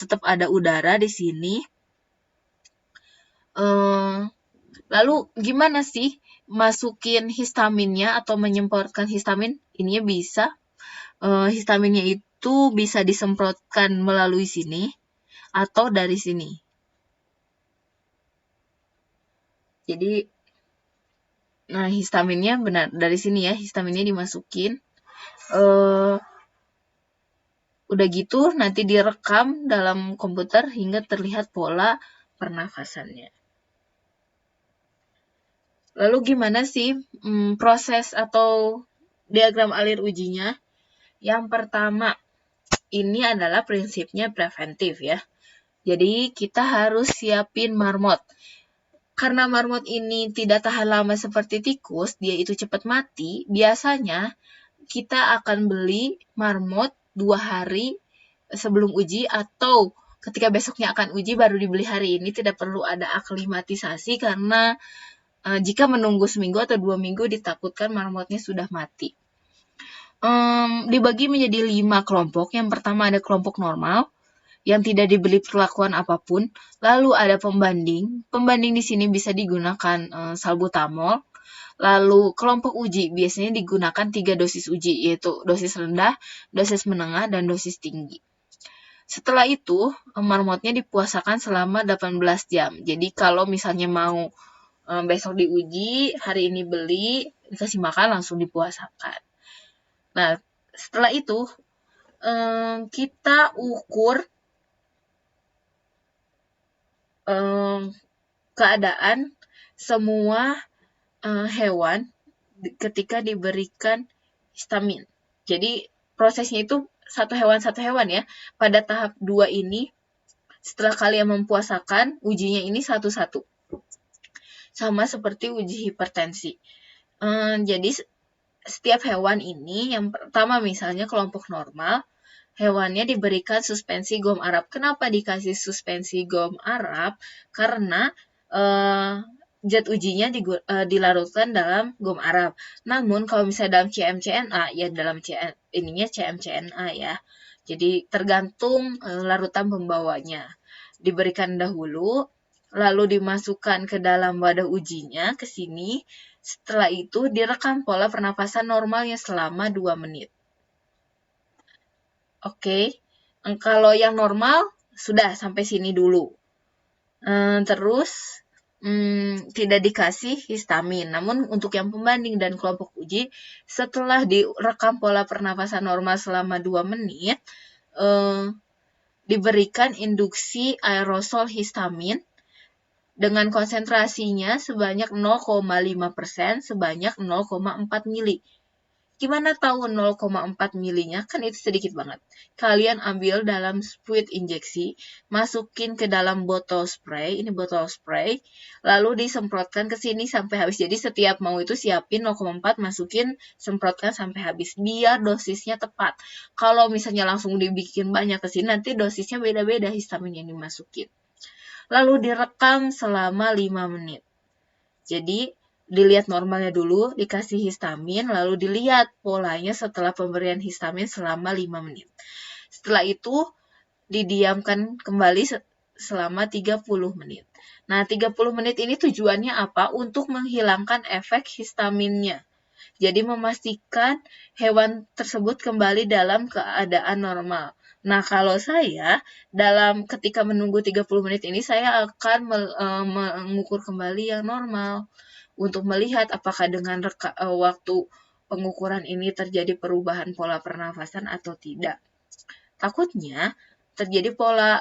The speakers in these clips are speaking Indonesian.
tetap ada udara di sini. Lalu gimana sih masukin histaminnya atau menyemprotkan histamin? Ininya bisa. Histaminnya itu bisa disemprotkan melalui sini atau dari sini. Jadi, nah histaminnya benar dari sini ya, histaminnya dimasukin. Udah gitu nanti direkam dalam komputer hingga terlihat pola pernafasannya. Lalu gimana sih proses atau diagram alir ujinya? Yang pertama, ini adalah prinsipnya preventif ya. Jadi kita harus siapin marmot. Karena marmot ini tidak tahan lama seperti tikus, dia itu cepat mati, biasanya kita akan beli marmot 2 hari sebelum uji atau ketika besoknya akan uji baru dibeli hari ini, tidak perlu ada aklimatisasi karena jika menunggu seminggu atau 2 minggu ditakutkan marmotnya sudah mati. Dibagi menjadi 5 kelompok. Yang pertama ada kelompok normal yang tidak diberi perlakuan apapun. Lalu ada pembanding. Pembanding di sini bisa digunakan salbutamol. Lalu kelompok uji biasanya digunakan 3 dosis uji, yaitu dosis rendah, dosis menengah, dan dosis tinggi. Setelah itu, marmotnya dipuasakan selama 18 jam. Jadi kalau misalnya mau besok diuji, hari ini beli, dikasih makan langsung dipuasakan. Nah, setelah itu kita ukur keadaan semua hewan ketika diberikan histamin. Jadi prosesnya itu satu hewan ya. Pada tahap 2 ini, setelah kalian mempuasakan, ujinya ini satu-satu. Sama seperti uji hipertensi. Jadi setiap hewan ini, yang pertama misalnya kelompok normal, hewannya diberikan suspensi gom Arab. Kenapa dikasih suspensi gom Arab? Karena zat ujinya dilarutkan dalam gom Arab. Namun kalau misalnya dalam CMCNA, ya dalam ininya CMCNA ya. Jadi tergantung larutan pembawanya. Diberikan dahulu, lalu dimasukkan ke dalam wadah ujinya ke sini. Setelah itu direkam pola pernafasan normalnya selama 2 menit. Oke, kalau yang normal sudah sampai sini dulu. Terus tidak dikasih histamin. Namun untuk yang pembanding dan kelompok uji, setelah direkam pola pernafasan normal selama 2 menit, diberikan induksi aerosol histamin dengan konsentrasinya sebanyak 0,5% sebanyak 0,4 mili. Gimana tahu 0,4 milinya? Kan itu sedikit banget. Kalian ambil dalam spuit injeksi, masukin ke dalam botol spray, ini botol spray, lalu disemprotkan ke sini sampai habis. Jadi setiap mau itu siapin 0,4, masukin, semprotkan sampai habis. Biar dosisnya tepat. Kalau misalnya langsung dibikin banyak ke sini, nanti dosisnya beda-beda histamin yang dimasukin. Lalu direkam selama 5 menit. Jadi dilihat normalnya dulu, dikasih histamin, lalu dilihat polanya setelah pemberian histamin selama 5 menit. Setelah itu, didiamkan kembali selama 30 menit. Nah, 30 menit ini tujuannya apa? Untuk menghilangkan efek histaminnya. Jadi memastikan hewan tersebut kembali dalam keadaan normal. Nah, kalau saya ketika menunggu 30 menit ini saya akan mengukur kembali yang normal untuk melihat apakah dengan waktu pengukuran ini terjadi perubahan pola pernafasan atau tidak. Takutnya terjadi pola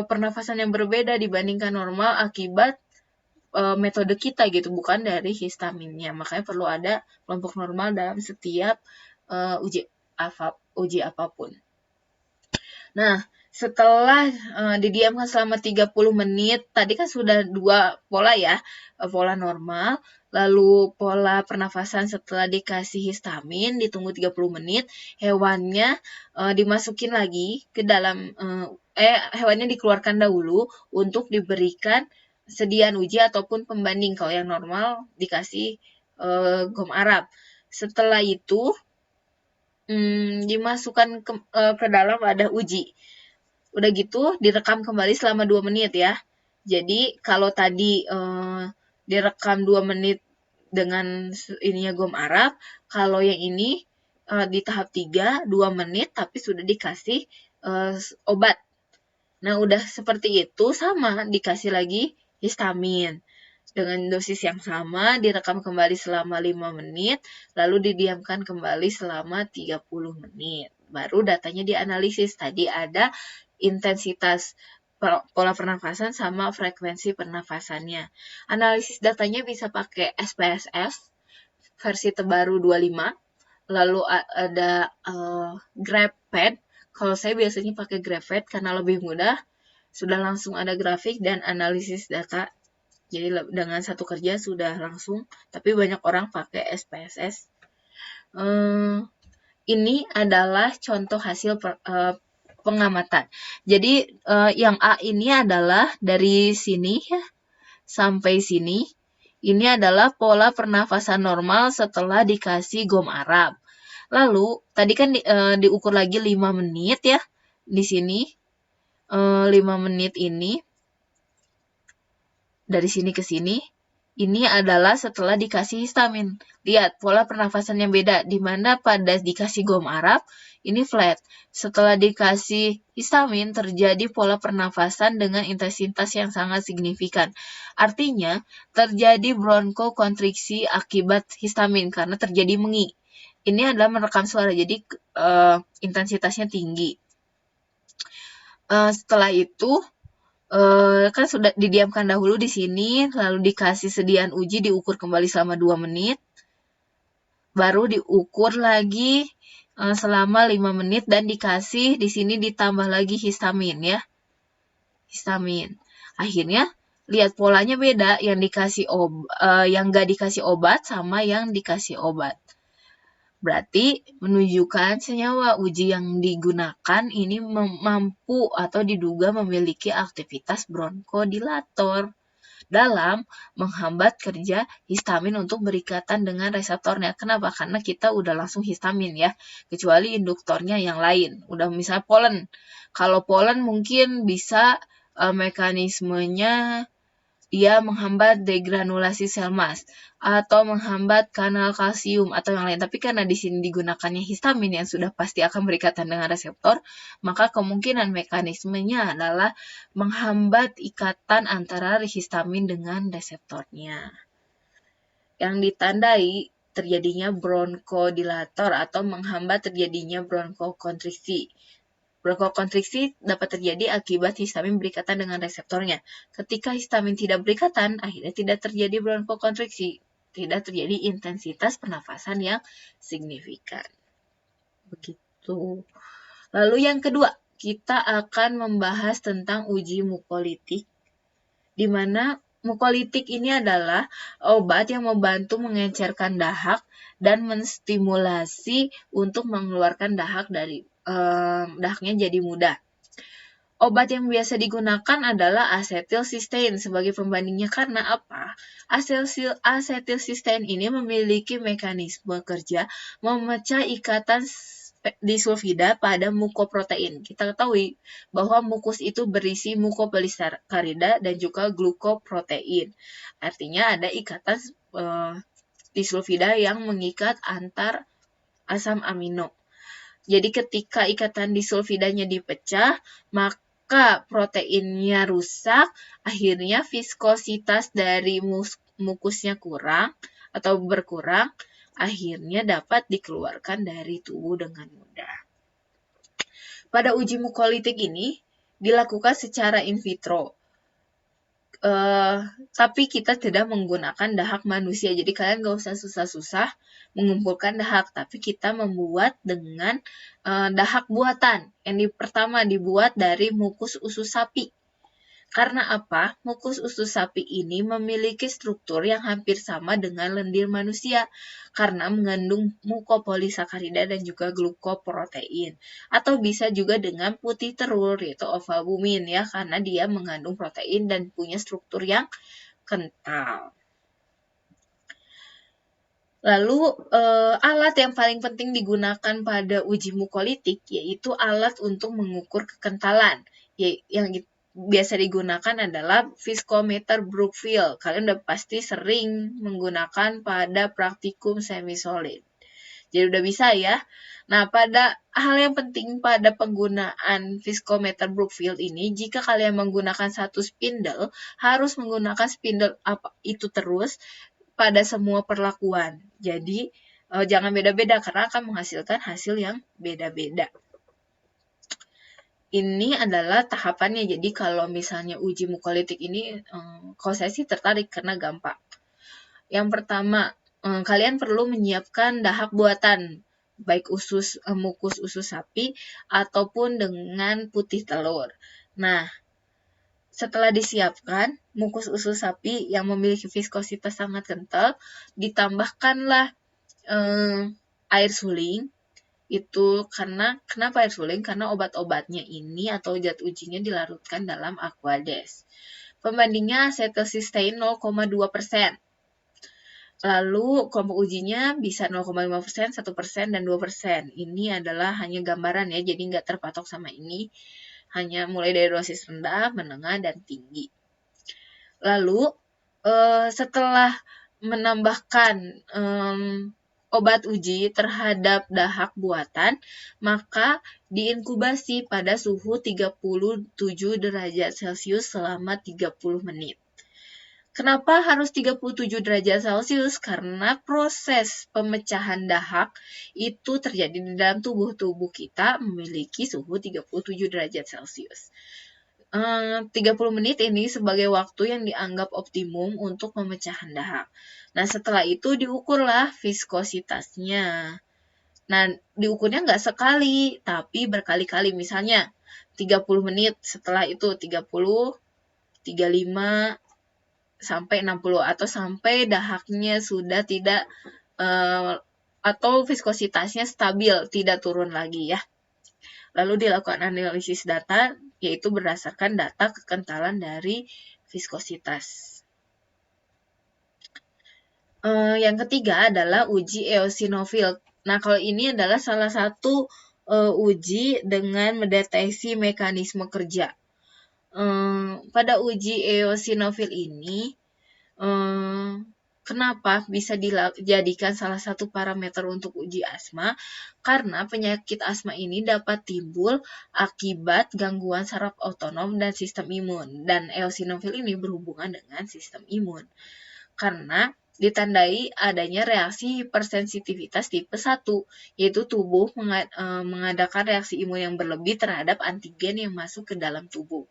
pernafasan yang berbeda dibandingkan normal akibat metode kita gitu, bukan dari histaminnya. Makanya perlu ada kelompok normal dalam setiap uji apapun. Nah, setelah didiamkan selama 30 menit, tadi kan sudah 2 pola ya, pola normal, lalu pola pernafasan setelah dikasih histamin, ditunggu 30 menit, hewannya dimasukin lagi ke dalam, hewannya dikeluarkan dahulu untuk diberikan sediaan uji ataupun pembanding. Kalau yang normal dikasih gom Arab. Setelah itu dimasukkan ke dalam wadah uji. Udah gitu direkam kembali selama 2 menit ya. Jadi kalau tadi direkam 2 menit dengan ininya gom Arab, kalau yang ini di tahap 3 2 menit tapi sudah dikasih obat. Nah, udah seperti itu sama dikasih lagi histamin. Dengan dosis yang sama direkam kembali selama 5 menit, lalu didiamkan kembali selama 30 menit. Baru datanya dianalisis. Tadi ada intensitas pola pernafasan sama frekuensi pernafasannya. Analisis datanya bisa pakai SPSS versi terbaru 25, lalu ada GraphPad. Kalau saya biasanya pakai GraphPad karena lebih mudah, sudah langsung ada grafik dan analisis data. Jadi dengan satu kerja sudah langsung, tapi banyak orang pakai SPSS. Ini adalah contoh hasil pengamatan. Jadi yang A ini adalah dari sini ya sampai sini. Ini adalah pola pernafasan normal setelah dikasih gom Arab. Lalu tadi kan diukur lagi 5 menit ya di sini. 5 menit ini dari sini ke sini, ini adalah setelah dikasih histamin. Lihat, pola pernafasannya beda, di mana pada dikasih gom Arab, ini flat. Setelah dikasih histamin, terjadi pola pernafasan dengan intensitas yang sangat signifikan. Artinya, terjadi bronkokontriksi akibat histamin, karena terjadi mengi. Ini adalah merekam suara, jadi intensitasnya tinggi. Setelah itu, kan sudah didiamkan dahulu di sini, lalu dikasih sediaan uji diukur kembali selama 2 menit, baru diukur lagi selama 5 menit dan dikasih di sini ditambah lagi histamin ya. Histamin. Akhirnya lihat polanya beda, yang nggak dikasih obat sama yang dikasih obat. Berarti menunjukkan senyawa uji yang digunakan ini mampu atau diduga memiliki aktivitas bronkodilator dalam menghambat kerja histamin untuk berikatan dengan reseptornya. Kenapa? Karena kita udah langsung histamin ya, kecuali induktornya yang lain. Udah misalnya polen. Kalau polen mungkin bisa mekanismenya dia menghambat degranulasi sel mas atau menghambat kanal kalsium atau yang lain. Tapi karena di sini digunakannya histamin yang sudah pasti akan berikatan dengan reseptor, maka kemungkinan mekanismenya adalah menghambat ikatan antara histamin dengan reseptornya. Yang ditandai terjadinya bronkodilator atau menghambat terjadinya bronkokontriksi. Bronkokontriksi dapat terjadi akibat histamin berikatan dengan reseptornya. Ketika histamin tidak berikatan, akhirnya tidak terjadi bronkokontriksi, tidak terjadi intensitas pernafasan yang signifikan. Begitu. Lalu yang kedua, kita akan membahas tentang uji mukolitik, di mana mukolitik ini adalah obat yang membantu mengencerkan dahak dan menstimulasi untuk mengeluarkan dahak dari dahaknya jadi mudah. Obat yang biasa digunakan adalah asetilsistein sebagai pembandingnya karena apa? Asetilsistein ini memiliki mekanisme kerja memecah ikatan disulfida pada mukoprotein. Kita ketahui bahwa mukus itu berisi mukopolisakarida dan juga glukoprotein. Artinya ada ikatan disulfida yang mengikat antar asam amino. Jadi ketika ikatan disulfidanya dipecah, maka proteinnya rusak, akhirnya viskositas dari mukusnya kurang atau berkurang, akhirnya dapat dikeluarkan dari tubuh dengan mudah. Pada uji mukolitik ini dilakukan secara in vitro. Tapi kita tidak menggunakan dahak manusia, jadi kalian gak usah susah-susah mengumpulkan dahak, tapi kita membuat dengan dahak buatan. Yang pertama dibuat dari mukus usus sapi. Karena apa? Mukus usus sapi ini memiliki struktur yang hampir sama dengan lendir manusia karena mengandung mukopolisakarida dan juga glukoprotein. Atau bisa juga dengan putih telur yaitu ovalbumin ya karena dia mengandung protein dan punya struktur yang kental. Lalu alat yang paling penting digunakan pada uji mukolitik yaitu alat untuk mengukur kekentalan. yang biasa digunakan adalah viskometer Brookfield. Kalian udah pasti sering menggunakan pada praktikum semi-solid. Jadi udah bisa ya. Nah, pada hal yang penting pada penggunaan viskometer Brookfield ini, jika kalian menggunakan satu spindle, harus menggunakan spindle apa itu terus pada semua perlakuan. Jadi, jangan beda-beda karena akan menghasilkan hasil yang beda-beda. Ini adalah tahapannya. Jadi kalau misalnya uji mukolitik ini, kalau saya sih tertarik karena gampang. Yang pertama, kalian perlu menyiapkan dahak buatan, baik mukus usus sapi ataupun dengan putih telur. Nah, setelah disiapkan mukus usus sapi yang memiliki viskositas sangat kental, ditambahkanlah air suling. Itu kenapa air suling? Karena obat-obatnya ini atau zat ujinya dilarutkan dalam aquades. Pembandingnya acetylcysteine 0,2%. Lalu kelompok ujinya bisa 0,5%, 1%, dan 2%. Ini adalah hanya gambaran ya, jadi nggak terpatok sama ini. Hanya mulai dari dosis rendah, menengah, dan tinggi. Lalu setelah menambahkan obat uji terhadap dahak buatan, maka diinkubasi pada suhu 37 derajat Celcius selama 30 menit. Kenapa harus 37 derajat Celcius? Karena proses pemecahan dahak itu terjadi di dalam tubuh kita memiliki suhu 37 derajat Celcius. 30 menit ini sebagai waktu yang dianggap optimum untuk pemecahan dahak. Nah, setelah itu diukurlah viskositasnya. Nah, diukurnya nggak sekali, tapi berkali-kali. Misalnya, 30 menit, setelah itu 30, 35, sampai 60, atau sampai dahaknya sudah tidak, atau viskositasnya stabil, tidak turun lagi ya. Lalu dilakukan analisis data, yaitu berdasarkan data kekentalan dari viskositas. Yang ketiga adalah uji eosinofil. Nah, kalau ini adalah salah satu uji dengan mendeteksi mekanisme kerja. Pada uji eosinofil ini, kenapa bisa dijadikan salah satu parameter untuk uji asma? Karena penyakit asma ini dapat timbul akibat gangguan saraf otonom dan sistem imun. Dan eosinofil ini berhubungan dengan sistem imun. Karena ditandai adanya reaksi hipersensitivitas tipe 1, yaitu tubuh mengadakan reaksi imun yang berlebih terhadap antigen yang masuk ke dalam tubuh.